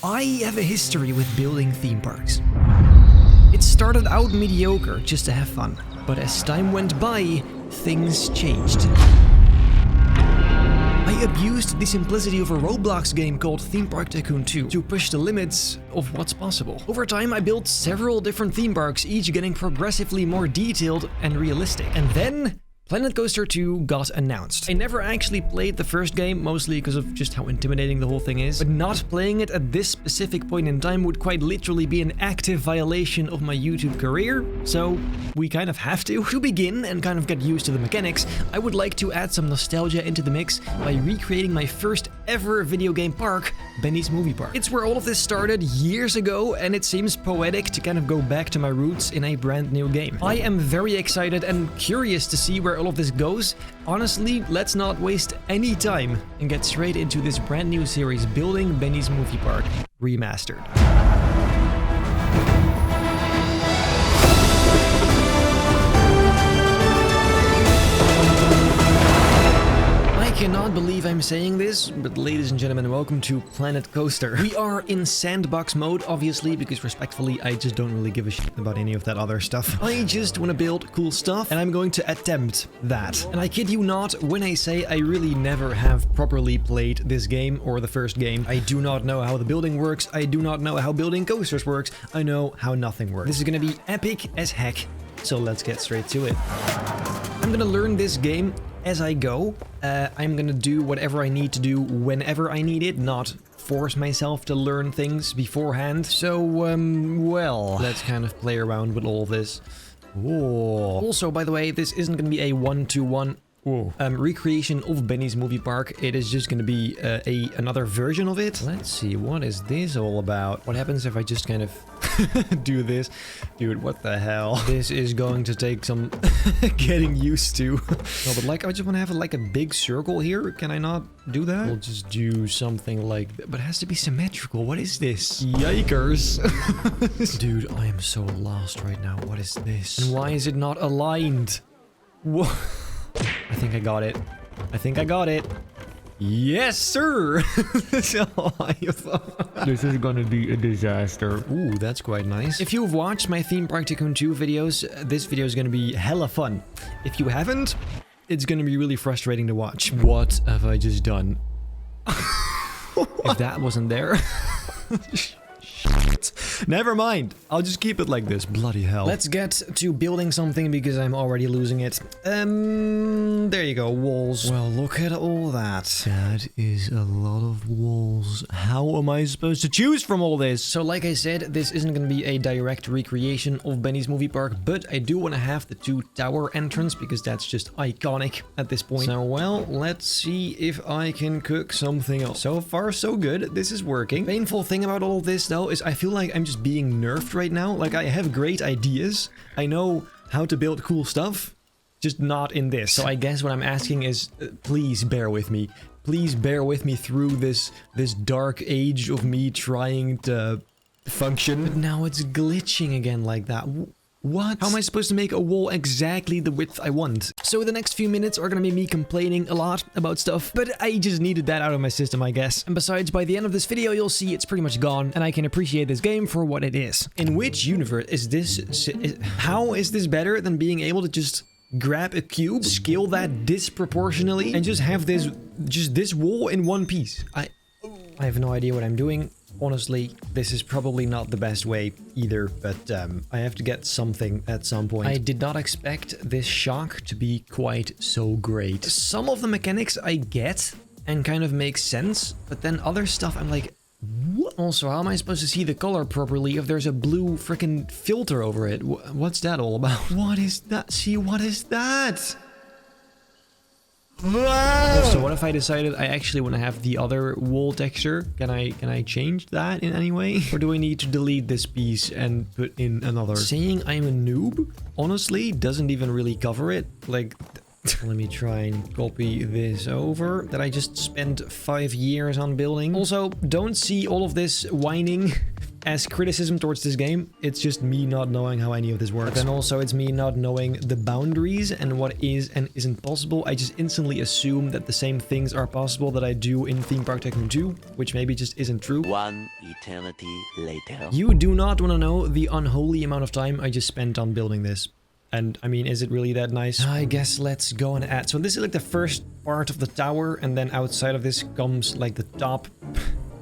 I have a history with building theme parks. It started out mediocre, just to have fun. But as time went by, things changed. I abused the simplicity of a Roblox game called Theme Park Tycoon 2 to push the limits of what's possible. Over time, I built several different theme parks, each getting progressively more detailed and realistic. And then Planet Coaster 2 got announced. I never actually played the first game, mostly because of just how intimidating the whole thing is, but not playing it at this specific point in time would quite literally be an active violation of my YouTube career, so we kind of have to. To begin and kind of get used to the mechanics, I would like to add some nostalgia into the mix by recreating my first ever video game park, Benji's Movie Park. It's where all of this started years ago, and it seems poetic to kind of go back to my roots in a brand new game. I am very excited and curious to see where all of this goes. Honestly, let's not waste any time and get straight into this brand new series, Building Benji's Movie Park Remastered. I cannot believe I'm saying this, but ladies and gentlemen, welcome to Planet Coaster. We are in sandbox mode, obviously, because respectfully, I just don't really give a shit about any of that other stuff. I just want to build cool stuff, and I'm going to attempt that. And I kid you not when I say I really never have properly played this game or the first game. I do not know how the building works. I do not know how building coasters works. I know how nothing works. This is going to be epic as heck, so let's get straight to it. I'm going to learn this game as I go. I'm gonna do whatever I need to do whenever I need it, not force myself to learn things beforehand. So, well, let's kind of play around with all this. Whoa. Also, by the way, this isn't gonna be a one-to-one recreation of Benji's Movie Park. It is just gonna be another version of it. Let's see, what is this all about? What happens if I just kind of do this? Dude, what the hell? This is going to take some getting used to. No, but like, I just want to have like a big circle here. Can I not do that? We'll just do something like that, but it has to be symmetrical. What is this? Yikers. Dude, I am so lost right now. What is this? And why is it not aligned? Whoa. I think I got it. I think I got it. Yes, sir! This is gonna be a disaster. Ooh, that's quite nice. If you've watched my Theme Park Tycoon 2 videos, this video is gonna be hella fun. If you haven't, it's gonna be really frustrating to watch. What have I just done? If that wasn't there... Shit. Never mind. I'll just keep it like this. Bloody hell. Let's get to building something because I'm already losing it. There you go. Walls. Well, look at all that. That is a lot of walls. How am I supposed to choose from all this? So like I said, this isn't going to be a direct recreation of Benji's Movie Park, but I do want to have the two tower entrance because that's just iconic at this point. So, well, let's see if I can cook something else. So far, so good. This is working. Painful thing about all of this, though, is I feel like I'm just being nerfed right now. Like, I have great ideas. I know how to build cool stuff, just not in this. So I guess what I'm asking is, please bear with me. Please bear with me through this dark age of me trying to function. But now it's glitching again like that. What? How am I supposed to make a wall exactly the width I want? So the next few minutes are gonna be me complaining a lot about stuff, but I just needed that out of my system, I guess. And besides, by the end of this video, you'll see it's pretty much gone, and I can appreciate this game for what it is. In which universe is this? How is this better than being able to just grab a cube, scale that disproportionately, and just have this wall in one piece? I have no idea what I'm doing. Honestly, this is probably not the best way either, but I have to get something at some point. I did not expect this shock to be quite so great. Some of the mechanics I get and kind of makes sense, but then other stuff I'm like, what? Also, how am I supposed to see the color properly if there's a blue freaking filter over it? What's that all about? What is that? See, what is that? So what if I decided I actually want to have the other wall texture? Can I change that in any way? Or do I need to delete this piece and put in another? Saying I'm a noob, honestly, doesn't even really cover it. Like, let me try and copy this over that I just spent 5 years on building. Also, don't see all of this whining as criticism towards this game, it's just me not knowing how any of this works. But then also it's me not knowing the boundaries and what is and isn't possible. I just instantly assume that the same things are possible that I do in Theme Park Tycoon 2, which maybe just isn't true. One eternity later. You do not want to know the unholy amount of time I just spent on building this. And, I mean, is it really that nice? I guess let's go and add. So this is like the first part of the tower, and then outside of this comes like the top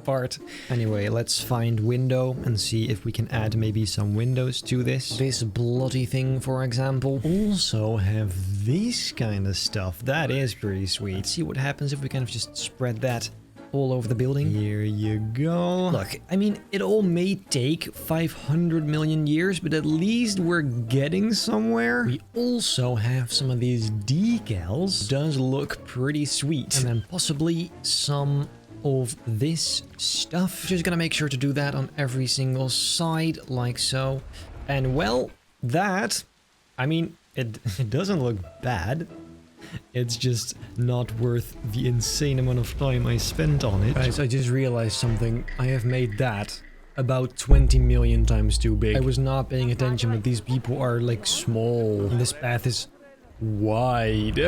part. Anyway, let's find window and see if we can add maybe some windows to this. This bloody thing, for example. Also have this kind of stuff. That is pretty sweet. Let's see what happens if we kind of just spread that all over the building. Here you go. Look, I mean, it all may take 500 million years, but at least we're getting somewhere. We also have some of these decals. Does look pretty sweet. And then possibly some of this stuff. Just gonna make sure to do that on every single side, like so. And well, that, I mean, it doesn't look bad. It's just not worth the insane amount of time I spent on it. Guys, I just realized something. I have made that about 20 million times too big. I was not paying attention, but these people are like small. And this path is wide.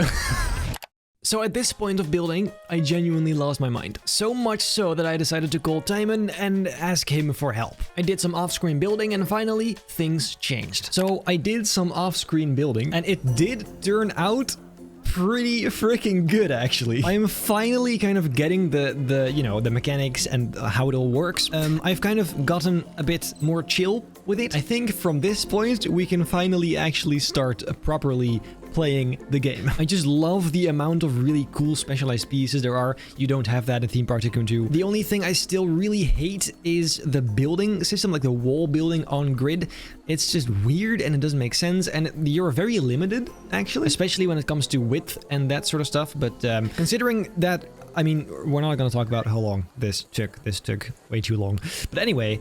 So at this point of building, I genuinely lost my mind. So much so that I decided to call Timon and ask him for help. I did some off-screen building and finally things changed. So I did some off-screen building and it did turn out pretty freaking good, actually. I'm finally kind of getting the you know, the mechanics and how it all works. I've kind of gotten a bit more chill with it. I think from this point, we can finally actually start properly playing the game. I just love the amount of really cool specialized pieces there are. You don't have that in Theme Park Tycoon 2. The only thing I still really hate is the building system, like the wall building on grid. It's just weird and it doesn't make sense, and you're very limited, actually, especially when it comes to width and that sort of stuff. But considering that, I mean, we're not going to talk about how long this took. This took way too long. But anyway,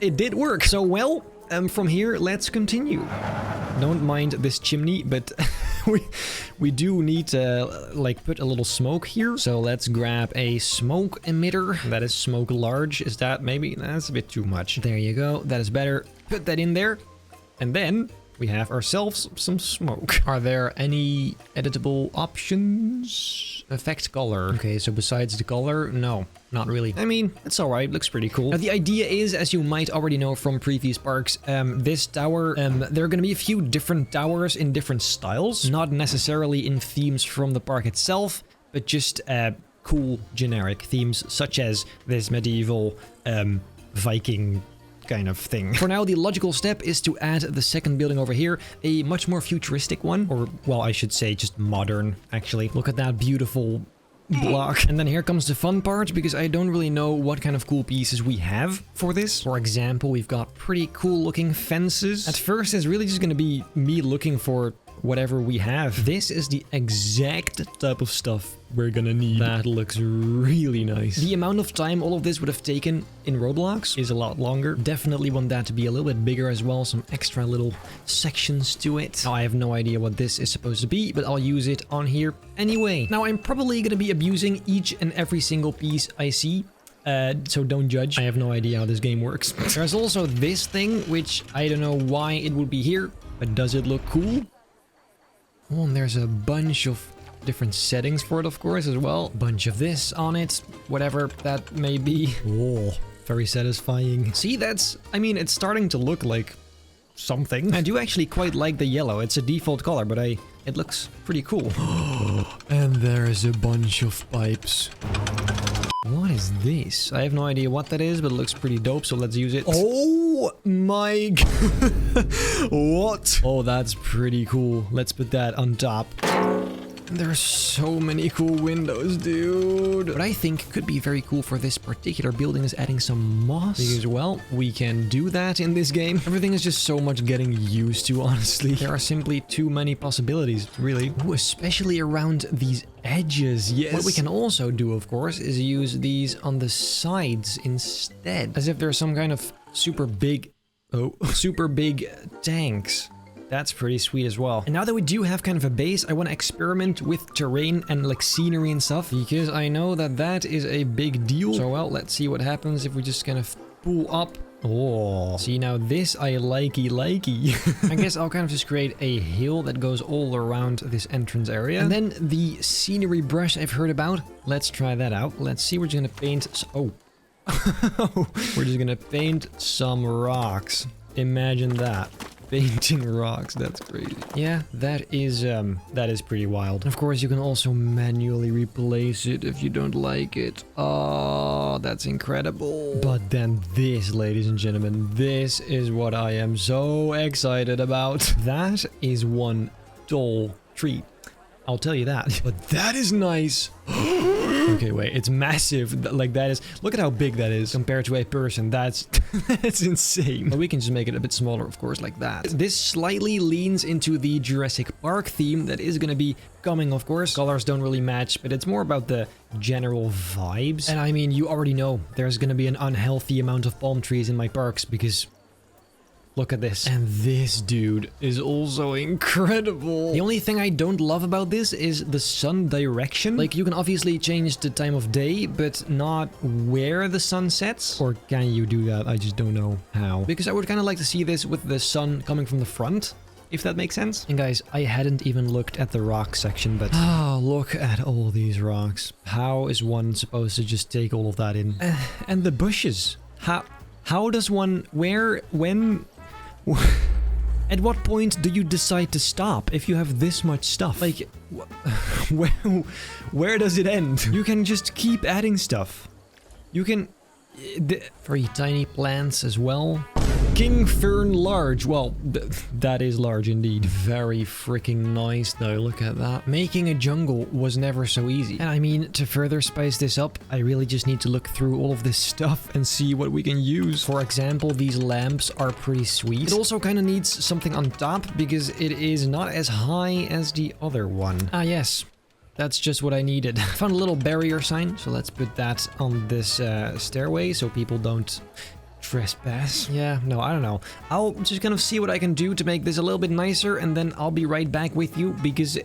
it did work. So, well, from here, let's continue. Don't mind this chimney, but we do need to, like, put a little smoke here. So let's grab a smoke emitter. That is smoke large. Is that maybe? That's a bit too much. There you go. That is better. Put that in there. And then we have ourselves some smoke. Are there any editable options? Affect color. Okay, so besides the color, no, not really. I mean, it's alright, looks pretty cool. Now, the idea is, as you might already know from previous parks, this tower, there are going to be a few different towers in different styles. Not necessarily in themes from the park itself, but just cool generic themes, such as this medieval Viking kind of thing. For now, the logical step is to add the second building over here, a much more futuristic one, or, well, I should say just modern, actually. Look at that beautiful block. And then here comes the fun part, because I don't really know what kind of cool pieces we have for this. For example, we've got pretty cool looking fences. At first, it's really just gonna be me looking for whatever we have. This is the exact type of stuff we're gonna need. That looks really nice. The amount of time all of this would have taken in Roblox is a lot longer. Definitely want that to be a little bit bigger as well. Some extra little sections to it. Now, I have no idea what this is supposed to be, but I'll use it on here anyway. Now, I'm probably gonna be abusing each and every single piece I see. So don't judge. I have no idea how this game works. There's also this thing, which I don't know why it would be here, but does it look cool? Oh, and there's a bunch of different settings for it, of course, as well. Bunch of this on it, whatever that may be. Oh, very satisfying. See, that's, I mean, it's starting to look like something. I do actually quite like the yellow. It's a default color, but it looks pretty cool. And there's a bunch of pipes. What is this? I have no idea what that is, but it looks pretty dope, so let's use it. Oh my god. What? Oh, that's pretty cool. Let's put that on top. There's so many cool windows, dude. What I think could be very cool for this particular building is adding some moss. Because, well, we can do that in this game. Everything is just so much getting used to, honestly. There are simply too many possibilities, really. Ooh, especially around these edges, yes. What we can also do, of course, is use these on the sides instead. As if there's some kind of super big tanks. That's pretty sweet as well. And now that we do have kind of a base, I want to experiment with terrain and like scenery and stuff, because I know that that is a big deal. So, well, let's see what happens if we just kind of pull up Oh, see now this I likey. I guess I'll kind of just create a hill that goes all around this entrance area. And then the scenery brush I've heard about. Let's try that out. Let's see, we're just gonna paint, oh. We're just gonna paint some rocks. Imagine that. Painting rocks, that's crazy. Yeah, that is pretty wild. Of course, you can also manually replace it if you don't like it. Oh, that's incredible. But then this, ladies and gentlemen, this is what I am so excited about. That is one tall tree. I'll tell you that. But that is nice. Okay, wait, it's massive. Like that is, look at how big that is compared to a person. That's insane. But we can just make it a bit smaller, of course, like that. This slightly leans into the Jurassic Park theme that is going to be coming, of course. Colors don't really match, but it's more about the general vibes. And I mean, you already know there's going to be an unhealthy amount of palm trees in my parks because look at this. And this dude is also incredible. The only thing I don't love about this is the sun direction. Like, you can obviously change the time of day, but not where the sun sets. Or can you do that? I just don't know how. Because I would kind of like to see this with the sun coming from the front, if that makes sense. And guys, I hadn't even looked at the rock section, but oh, look at all these rocks. How is one supposed to just take all of that in? And the bushes. How does one, when... At what point do you decide to stop if you have this much stuff? Like, where does it end? You can just keep adding stuff. You can... Very tiny plants as well. King Fern large. Well, that is large indeed. Very freaking nice though, look at that. Making a jungle was never so easy. And I mean, to further spice this up, I really just need to look through all of this stuff and see what we can use. For example, these lamps are pretty sweet. It also kind of needs something on top because it is not as high as the other one. Ah, yes. That's just what I needed. I found a little barrier sign, so let's put that on this stairway so people don't trespass. Yeah, no, I don't know. I'll just kind of see what I can do to make this a little bit nicer, and then I'll be right back with you because...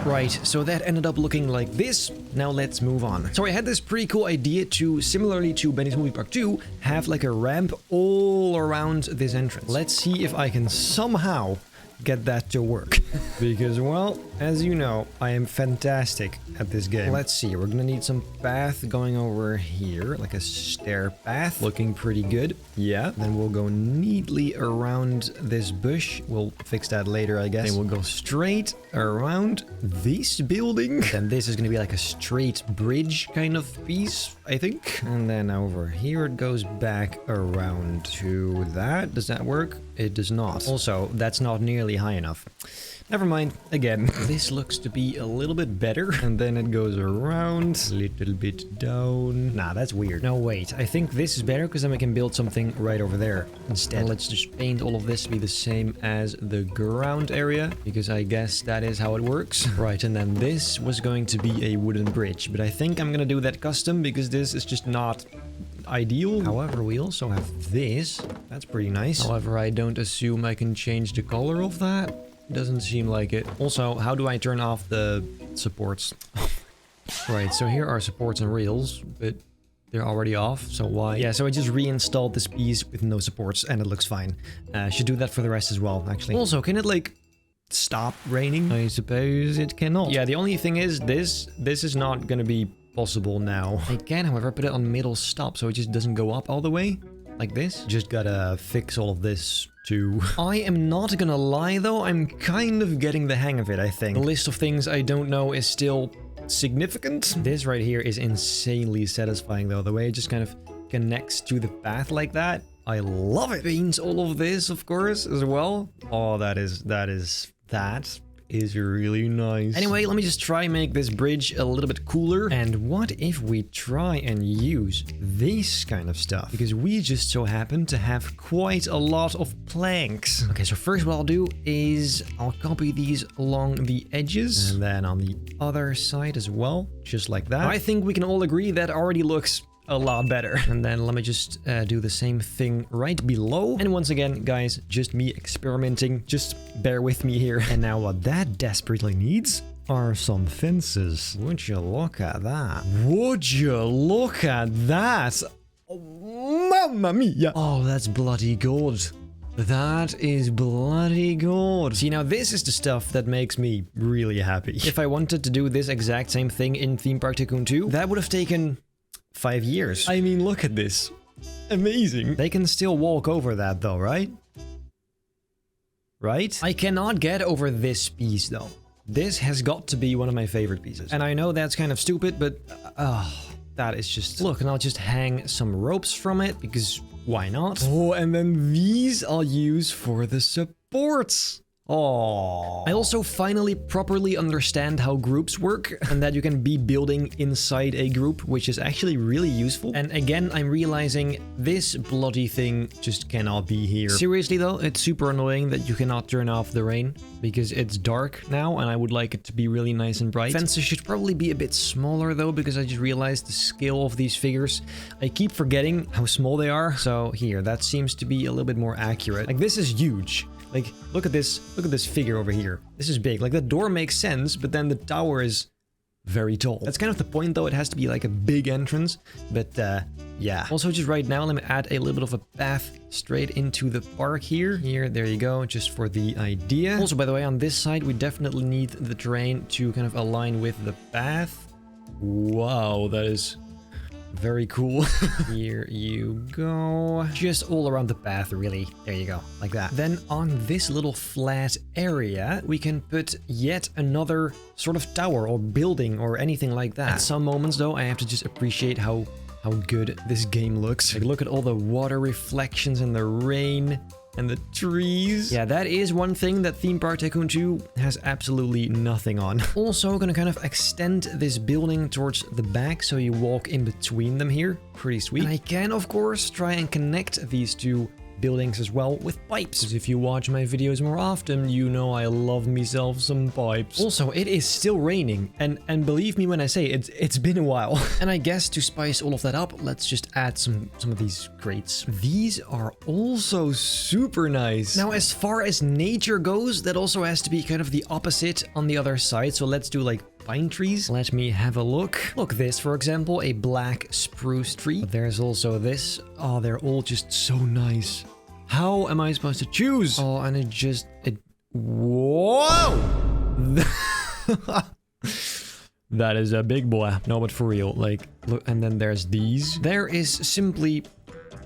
Right, so that ended up looking like this. Now let's move on. So I had this pretty cool idea to, similarly to Benny's Movie Park 2, have like a ramp all around this entrance. Let's see if I can somehow get that to work. Because, well, as you know, I am fantastic at this game. Let's see, we're gonna need some path going over here, like a stair path. Looking pretty good. Yeah. Then we'll go neatly around this bush. We'll fix that later, I guess. Then we'll go straight around this building. Then this is gonna be like a straight bridge kind of piece, I think. And then over here it goes back around to that. Does that work? It does not. Also, that's not nearly high enough. Never mind. Again, this looks to be a little bit better. And then it goes around, a little bit down. Nah, that's weird. No, wait. I think this is better because then we can build something right over there instead. And let's just paint all of this to be the same as the ground area, because I guess that is how it works. Right, and then this was going to be a wooden bridge, but I think I'm gonna do that custom because this is just not ideal. However, we also have this. That's pretty nice. However, I don't assume I can change the color of that. Doesn't seem like it. Also, how do I turn off the supports? Right, so here are supports and rails, but they're already off, so why? Yeah, so I just reinstalled this piece with no supports and it looks fine. Should do that for the rest as well, actually. Also, can it like stop raining? I suppose it cannot. Yeah, the only thing is this is not gonna be possible now. I can, however, put it on middle stop so it just doesn't go up all the way. Like this. Just gotta fix all of this too. I am not gonna lie though, I'm kind of getting the hang of it, I think. The list of things I don't know is still significant. This right here is insanely satisfying though, the way it just kind of connects to the path like that. I love it. Paints all of this, of course, as well. Oh, that is really nice. Anyway, let me just try and make this bridge a little bit cooler. And what if we try and use this kind of stuff? Because we just so happen to have quite a lot of planks. Okay, so first what I'll do is I'll copy these along the edges. And then on the other side as well, just like that. I think we can all agree that already looks a lot better. And then let me just do the same thing right below. And once again, guys, just me experimenting. Just bear with me here. And now what that desperately needs are some fences. Would you look at that? Would you look at that? Mamma mia. Oh, that's bloody good. That is bloody good. See, now this is the stuff that makes me really happy. If I wanted to do this exact same thing in Theme Park Tycoon 2, that would have taken 5 years. I mean, look at this. Amazing. They can still walk over that though, right? Right? I cannot get over this piece though. This has got to be one of my favorite pieces. And I know that's kind of stupid, but that is just... Look, and I'll just hang some ropes from it because why not? Oh, and then these I'll use for the supports. Oh. I also finally properly understand how groups work and that you can be building inside a group, which is actually really useful. And again, I'm realizing this bloody thing just cannot be here. Seriously though, it's super annoying that you cannot turn off the rain because it's dark now and I would like it to be really nice and bright. Fences should probably be a bit smaller though, because I just realized the scale of these figures. I keep forgetting how small they are. So here, that seems to be a little bit more accurate. Like this is huge. Like, look at this figure over here. This is big. Like, the door makes sense, but then the tower is very tall. That's kind of the point, though. It has to be like a big entrance, but yeah. Also, just right now, let me add a little bit of a path straight into the park here. Here, there you go, just for the idea. Also, by the way, on this side, we definitely need the terrain to kind of align with the path. Wow, that is... very cool. Here you go. Just all around the path, really. There you go, like that. Then on this little flat area, we can put yet another sort of tower or building or anything like that. At some moments, though, I have to just appreciate how good this game looks. Like, look at all the water reflections and the rain. And the trees. Yeah, that is one thing that Theme Park Tycoon 2 has absolutely nothing on. Also, gonna kind of extend this building towards the back so you walk in between them here. Pretty sweet. And I can, of course, try and connect these two buildings as well with pipes. Because if you watch my videos more often, you know I love myself some pipes. Also, it is still raining, and believe me when I say it's been a while. And I guess to spice all of that up, let's just add some of these crates. These are also super nice. Now, as far as nature goes, that also has to be kind of the opposite on the other side. So let's do like pine trees. Let me have a look. Look, this, for example, a black spruce tree. But there's also this. Oh, they're all just so nice. How am I supposed to choose? Oh, and whoa! That is a big boy. No, but for real. Like, look, and then there's these. There is simply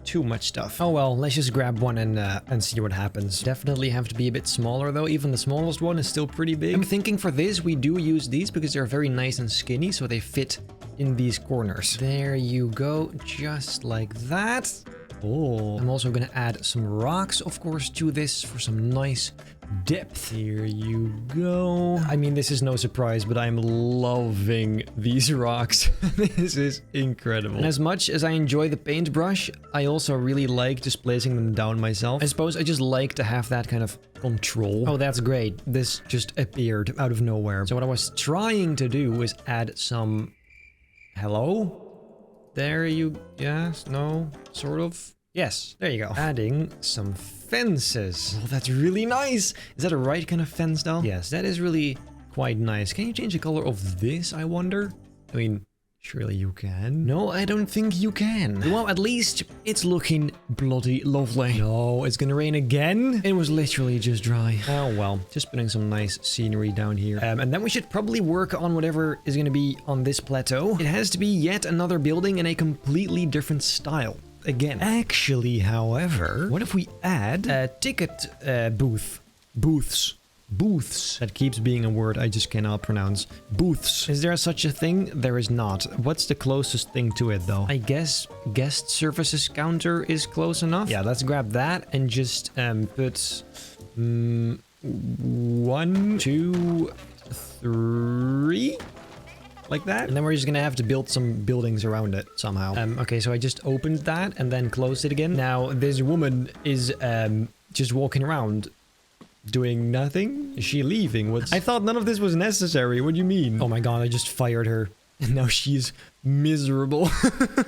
too much stuff. Oh well, let's just grab one and see what happens. Definitely have to be a bit smaller though. Even the smallest one is still pretty big. I'm thinking for this, we do use these because they're very nice and skinny, so they fit in these corners. There you go, just like that. Oh, I'm also gonna add some rocks, of course, to this for some nice depth. Here you go. I mean, this is no surprise, but I'm loving these rocks. This is incredible. And as much as I enjoy the paintbrush, I also really like just placing them down myself. I suppose I just like to have that kind of control. Oh, that's great. This just appeared out of nowhere. So what I was trying to do was add some... Hello? There you... Yes, no, sort of. Yes, there you go. Adding some fences. Oh, that's really nice. Is that a right kind of fence though? Yes, that is really quite nice. Can you change the color of this, I wonder? I mean, surely you can. No, I don't think you can. Well, at least it's looking bloody lovely. No, it's gonna rain again? It was literally just dry. Oh well, just putting some nice scenery down here. And then we should probably work on whatever is gonna be on this plateau. It has to be yet another building in a completely different style. Again. Actually, however, what if we add a ticket booths? Booths. That keeps being a word I just cannot pronounce. Booths. Is there such a thing? There is not. What's the closest thing to it, though? I guess guest services counter is close enough. Yeah, let's grab that and just put 1, 2, 3... like that. And then we're just gonna have to build some buildings around it somehow. Okay, so I just opened that and then closed it again. Now, this woman is just walking around doing nothing. Is she leaving? I thought none of this was necessary. What do you mean? Oh my god, I just fired her. And now she's miserable.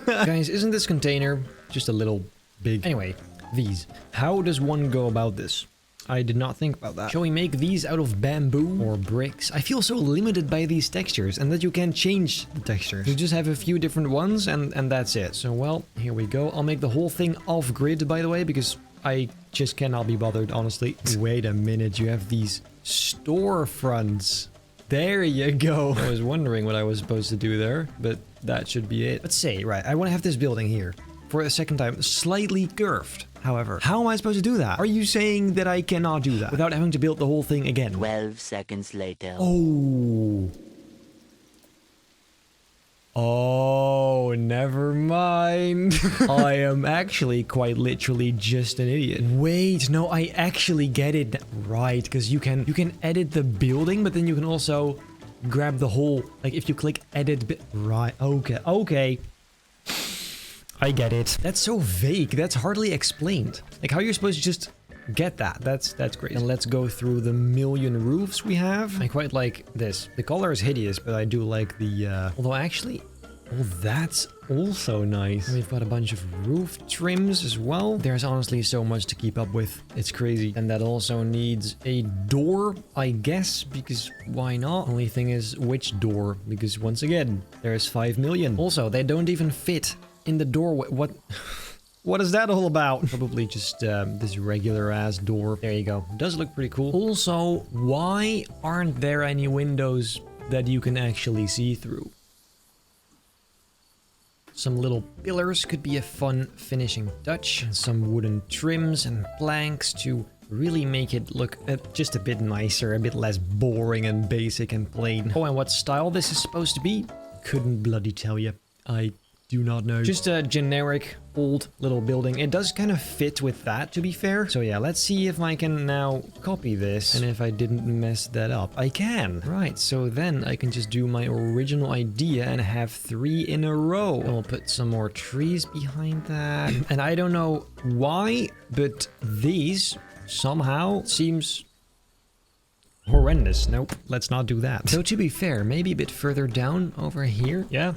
Guys, isn't this container just a little big? Anyway, these. How does one go about this? I did not think about that. Shall we make these out of bamboo or bricks? I feel so limited by these textures and that you can change the textures. You just have a few different ones and that's it. So, well, here we go. I'll make the whole thing off-grid, by the way, because I just cannot be bothered, honestly. Wait a minute, you have these storefronts. There you go. I was wondering what I was supposed to do there, but that should be it. Let's say, right, I want to have this building here for a second time, slightly curved. However, how am I supposed to do that? Are you saying that I cannot do that without having to build the whole thing again? 12 seconds later. Oh, never mind. I am actually quite literally just an idiot. Wait, no, I actually get it. Right, because you can edit the building, but then you can also grab the whole, like if you click edit, right, okay. I get it. That's so vague. That's hardly explained. Like how you're supposed to just get that. That's great. And let's go through the million roofs we have. I quite like this. The color is hideous, but I do like the, although actually, oh, that's also nice. And we've got a bunch of roof trims as well. There's honestly so much to keep up with. It's crazy. And that also needs a door, I guess, because why not? Only thing is, which door? Because once again, there's 5 million. Also, they don't even fit in the doorway. What is that all about? Probably just this regular ass door. There you go. Does look pretty cool. Also, why aren't there any windows that you can actually see through? Some little pillars could be a fun finishing touch. And some wooden trims and planks to really make it look just a bit nicer, a bit less boring and basic and plain. Oh, and what style this is supposed to be? Couldn't bloody tell you. I do not know. Just a generic old little building. It does kind of fit with that, to be fair. So yeah, let's see if I can now copy this. And if I didn't mess that up, I can. Right, so then I can just do my original idea and have 3 in a row. And we'll put some more trees behind that. And I don't know why, but these somehow seems horrendous. Nope, let's not do that. So to be fair, maybe a bit further down over here. Yeah.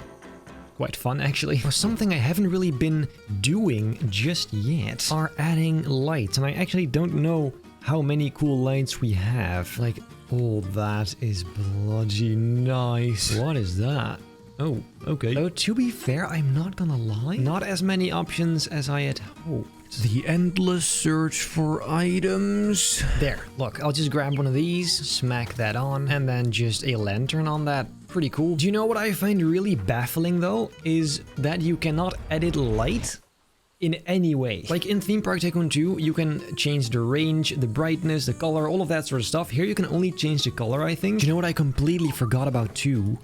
Quite fun, actually. Something I haven't really been doing just yet are adding lights. And I actually don't know how many cool lights we have. Like, oh, that is bloody nice. What is that? Oh, okay. Oh, to be fair, I'm not gonna lie. Not as many options as I had hoped. The endless search for items. There, look, I'll just grab one of these, smack that on, and then just a lantern on that. Pretty cool. Do you know what I find really baffling though? Is that you cannot edit light in any way. Like in Theme Park Tycoon 2, you can change the range, the brightness, the color, all of that sort of stuff. Here you can only change the color, I think. Do you know what I completely forgot about too?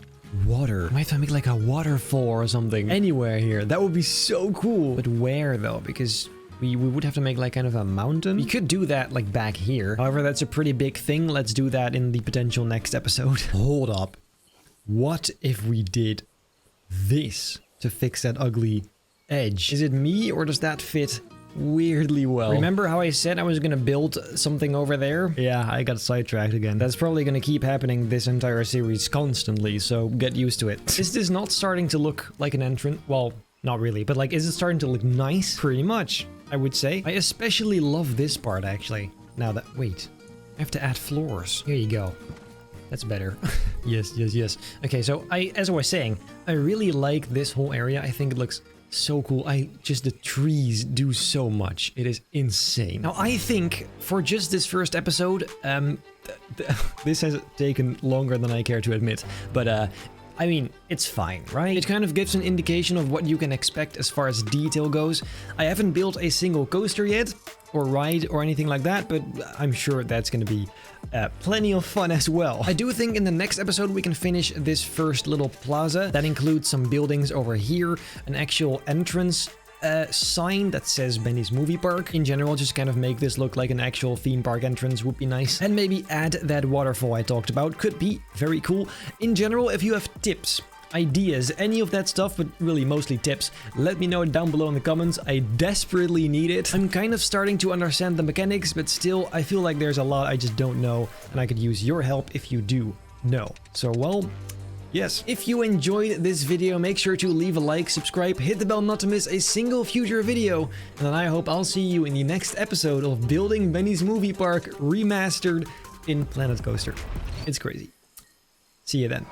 Water. I might have to make like a waterfall or something. Anywhere here. That would be so cool. But where though? Because we would have to make like kind of a mountain. We could do that like back here. However, that's a pretty big thing. Let's do that in the potential next episode. Hold up. What if we did this to fix that ugly edge? Is it me or does that fit weirdly well? Remember how I said I was gonna build something over there? Yeah, I got sidetracked again. That's probably gonna keep happening this entire series constantly, so get used to it. Is this not starting to look like an entrance? Well, not really, but like, is it starting to look nice? Pretty much, I would say. I especially love this part, actually. Now that, wait, I have to add floors. Here you go. That's better. Yes. Okay, so as I was saying, I really like this whole area. I think it looks so cool. The trees do so much. It is insane. Now, I think for just this first episode, this has taken longer than I care to admit, but I mean, it's fine, right? It kind of gives an indication of what you can expect as far as detail goes. I haven't built a single coaster yet, or ride, or anything like that, but I'm sure that's gonna be plenty of fun as well. I do think in the next episode we can finish this first little plaza. That includes some buildings over here, an actual entrance sign that says Benny's Movie Park. In general, just kind of make this look like an actual theme park entrance would be nice. And maybe add that waterfall I talked about. Could be very cool. In general, if you have tips, ideas, any of that stuff, but really mostly tips, let me know down below in the comments. I desperately need it. I'm kind of starting to understand the mechanics, but still, I feel like there's a lot I just don't know, and I could use your help if you do know. So, well, Yes. If you enjoyed this video, make sure to leave a like, subscribe, hit the bell not to miss a single future video. And then I hope I'll see you in the next episode of Building Benny's Movie Park Remastered in Planet Coaster. It's crazy. See you then.